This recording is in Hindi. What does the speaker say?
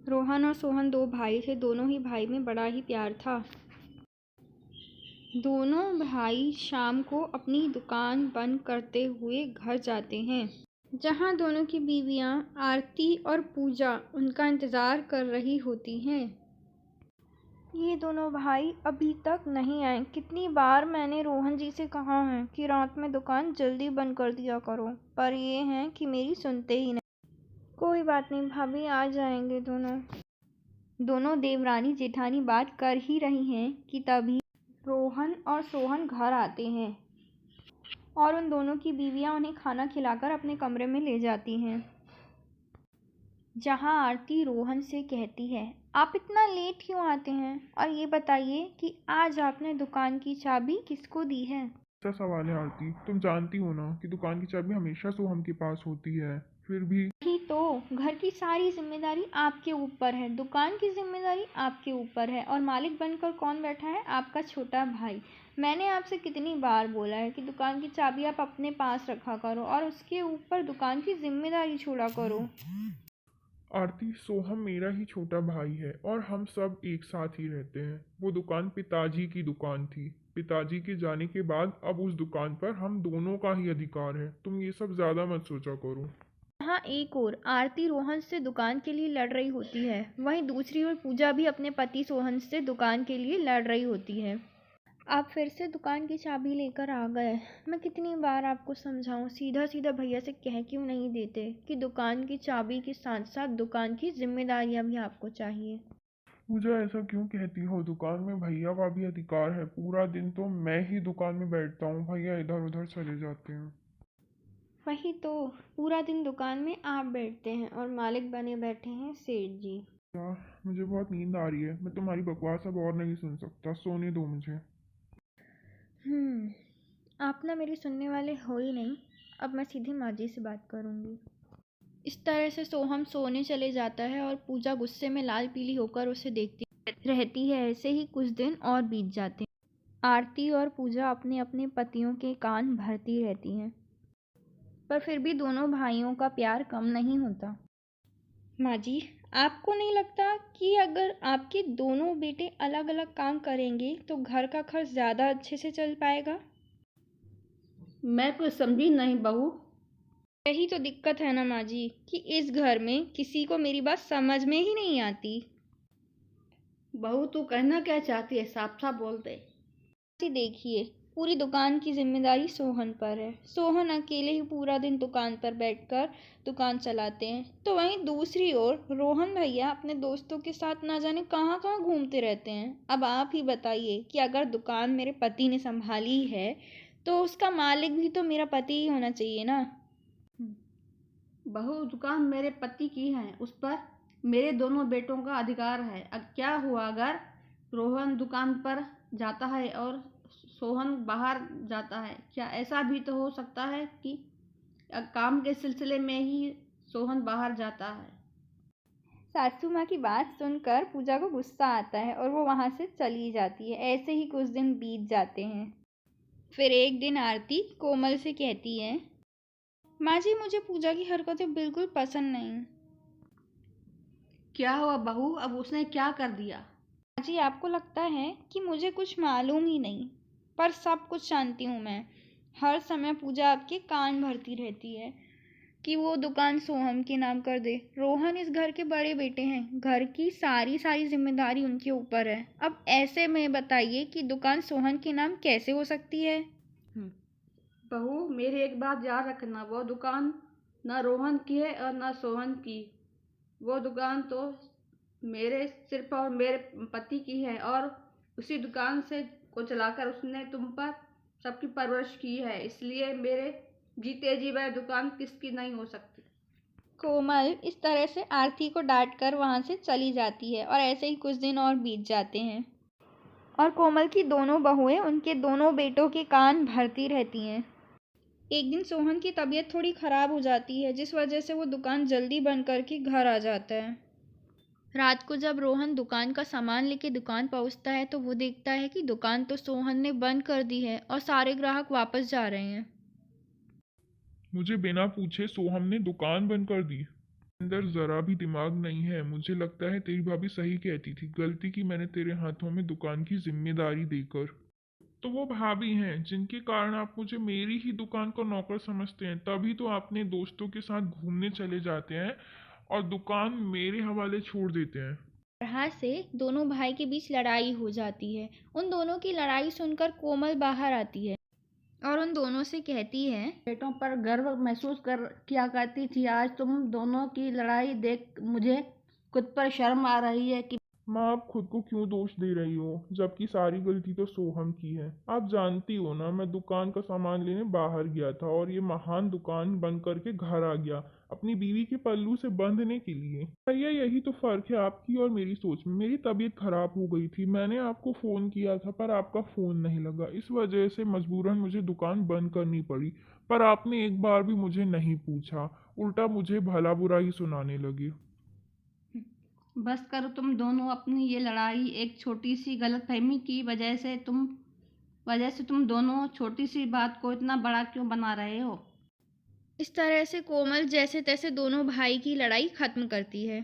रोहन और सोहन दो भाई थे। दोनों ही भाई में बड़ा ही प्यार था। दोनों भाई शाम को अपनी दुकान बंद करते हुए घर जाते हैं, जहां दोनों की बीवियां आरती और पूजा उनका इंतज़ार कर रही होती हैं। ये दोनों भाई अभी तक नहीं आए। कितनी बार मैंने रोहन जी से कहा है कि रात में दुकान जल्दी बंद कर दिया करो, पर ये हैं कि मेरी सुनते ही नहीं। कोई बात नहीं भाभी, आ जाएंगे दोनों देवरानी जेठानी बात कर ही रही हैं कि तभी रोहन और सोहन घर आते हैं और उन दोनों की बीवियां उन्हें खाना खिलाकर अपने कमरे में ले जाती हैं, जहां आरती रोहन से कहती है, आप इतना लेट क्यों आते हैं? और ये बताइए कि आज आपने दुकान की चाबी किसको दी है? अच्छा सवाल है आरती। तुम जानती हो ना कि दुकान की चाबी हमेशा सोहम के पास होती है। फिर भी ही तो घर की सारी जिम्मेदारी आपके ऊपर है, दुकान की जिम्मेदारी आपके ऊपर है, और मालिक बनकर कौन बैठा है? आपका छोटा भाई। मैंने आपसे कितनी बार बोला है कि दुकान की चाबी आप अपने पास रखा करो और उसके ऊपर दुकान की जिम्मेदारी छोड़ा करो। आरती, सोहम मेरा ही छोटा भाई है और हम सब एक साथ ही रहते हैं। वो दुकान पिताजी की दुकान थी। पिताजी के जाने के बाद अब उस दुकान पर हम दोनों का ही अधिकार है। तुम ये सब ज्यादा मत सोचा करो। यहाँ एक ओर आरती रोहन से दुकान के लिए लड़ रही होती है, वहीं दूसरी ओर पूजा भी अपने पति सोहन से दुकान के लिए लड़ रही होती है। आप फिर से दुकान की चाबी लेकर आ गए। मैं कितनी बार आपको समझाऊं, सीधा सीधा भैया से कह क्यों नहीं देते कि दुकान की चाबी के साथ साथ दुकान की जिम्मेदारियां भी आपको चाहिए। पूजा, ऐसा क्यों कहती हो? दुकान में भैया का भी अधिकार है। पूरा दिन तो मैं ही दुकान में बैठता हूँ, भैया इधर उधर चले जाते हैं। वही तो, पूरा दिन दुकान में आप बैठते हैं और मालिक बने बैठे हैं सेठ जी। यार, मुझे बहुत नींद आ रही है। मैं तुम्हारी बकवास अब और नहीं सुन सकता। सोने दो मुझे। आप ना मेरी सुनने वाले हो ही नहीं। अब मैं सीधी माँ जी से बात करूंगी। इस तरह से सोहम सोने चले जाता है और पूजा गुस्से में लाल पीली होकर उसे देखती रहती है। ऐसे ही कुछ दिन और बीत जाते हैं। आरती और पूजा अपने अपने पतियों के कान भरती रहती हैं, पर फिर भी दोनों भाइयों का प्यार कम नहीं होता। माँ जी, आपको नहीं लगता कि अगर आपके दोनों बेटे अलग अलग काम करेंगे तो घर का खर्च ज़्यादा अच्छे से चल पाएगा? मैं कुछ समझी नहीं बहू। यही तो दिक्कत है ना माँ जी, कि इस घर में किसी को मेरी बात समझ में ही नहीं आती। बहू तू कहना क्या चाहती है, साफ साफ बोल दे। जी देखिए, पूरी दुकान की जिम्मेदारी सोहन पर है। सोहन अकेले ही पूरा दिन दुकान पर बैठकर दुकान चलाते हैं, तो वहीं दूसरी ओर रोहन भैया अपने दोस्तों के साथ ना जाने कहाँ कहाँ घूमते रहते हैं। अब आप ही बताइए कि अगर दुकान मेरे पति ने संभाली है तो उसका मालिक भी तो मेरा पति ही होना चाहिए ना। बहू, दुकान मेरे पति की है, उस पर मेरे दोनों बेटों का अधिकार है। अब क्या हुआ अगर रोहन दुकान पर जाता है और सोहन बाहर जाता है? क्या ऐसा भी तो हो सकता है कि काम के सिलसिले में ही सोहन बाहर जाता है? सासू माँ की बात सुनकर पूजा को गुस्सा आता है और वो वहाँ से चली जाती है। ऐसे ही कुछ दिन बीत जाते हैं। फिर एक दिन आरती कोमल से कहती है, माँ जी मुझे पूजा की हरकतें बिल्कुल पसंद नहीं। क्या हुआ बहू, अब उसने क्या कर दिया? माँ जी, आपको लगता है कि मुझे कुछ मालूम ही नहीं, पर सब कुछ जानती हूँ मैं। हर समय पूजा आपके कान भरती रहती है कि वो दुकान सोहम के नाम कर दे। रोहन इस घर के बड़े बेटे हैं, घर की सारी सारी जिम्मेदारी उनके ऊपर है। अब ऐसे में बताइए कि दुकान सोहन के नाम कैसे हो सकती है? बहू, मेरी एक बात याद रखना, वो दुकान ना रोहन की है और ना सोहन की। वो दुकान तो मेरे सिर्फ और मेरे पति की है, और उसी दुकान से को चलाकर उसने तुम पर सबकी परवरिश की है। इसलिए मेरे जीते जी वह दुकान किसकी नहीं हो सकती। कोमल इस तरह से आरती को डांट कर वहां से चली जाती है और ऐसे ही कुछ दिन और बीत जाते हैं और कोमल की दोनों बहुएं उनके दोनों बेटों के कान भरती रहती हैं। एक दिन सोहन की तबीयत थोड़ी खराब हो जाती है, जिस वजह से वो दुकान जल्दी बंद करके घर आ जाता है। रात को जब रोहन दुकान का सामान लेके दुकान पहुंचता है तो वो देखता है कि दुकान तो सोहन ने बंद कर दी है और सारे ग्राहक वापस जा रहे हैं। मुझे बिना पूछे सोहम ने दुकान बंद कर दी? अंदर जरा भी दिमाग नहीं है। मुझे लगता है तेरी भाभी सही कहती थी। गलती की मैंने तेरे हाथों में दुकान की जिम्मेदारी देकर। तो वो भाभी हैं जिनके कारण आप मुझे मेरी ही दुकान का नौकर समझते हैं। तभी तो अपने दोस्तों के साथ घूमने चले जाते हैं और दुकान मेरे हवाले छोड़ देते हैं। तरह से दोनों भाई के बीच लड़ाई हो जाती है। उन दोनों की लड़ाई सुनकर कोमल बाहर आती है और उन दोनों से कहती है, पेटों पर गर्व महसूस कर किया करती थी, आज तुम दोनों की लड़ाई देख मुझे खुद पर शर्म आ रही है कि माँ, आप खुद को क्यों दोष दे रही हो, जबकि सारी गलती तो सोहम की है। आप जानती हो ना, मैं दुकान का सामान लेने बाहर गया था और ये महान दुकान बंद करके घर आ गया अपनी बीवी के पल्लू से बंधने के लिए। भैया, यही तो फर्क है आपकी और मेरी सोच में। मेरी तबीयत खराब हो गई थी, मैंने आपको फ़ोन किया था पर आपका फ़ोन नहीं लगा। इस वजह से मजबूरन मुझे दुकान बंद करनी पड़ी। पर आपने एक बार भी मुझे नहीं पूछा, उल्टा मुझे भला बुरा ही सुनाने लगे। बस करो तुम दोनों अपनी ये लड़ाई। एक छोटी सी गलतफहमी की वजह से तुम दोनों छोटी सी बात को इतना बड़ा क्यों बना रहे हो। इस तरह से कोमल जैसे तैसे दोनों भाई की लड़ाई खत्म करती है।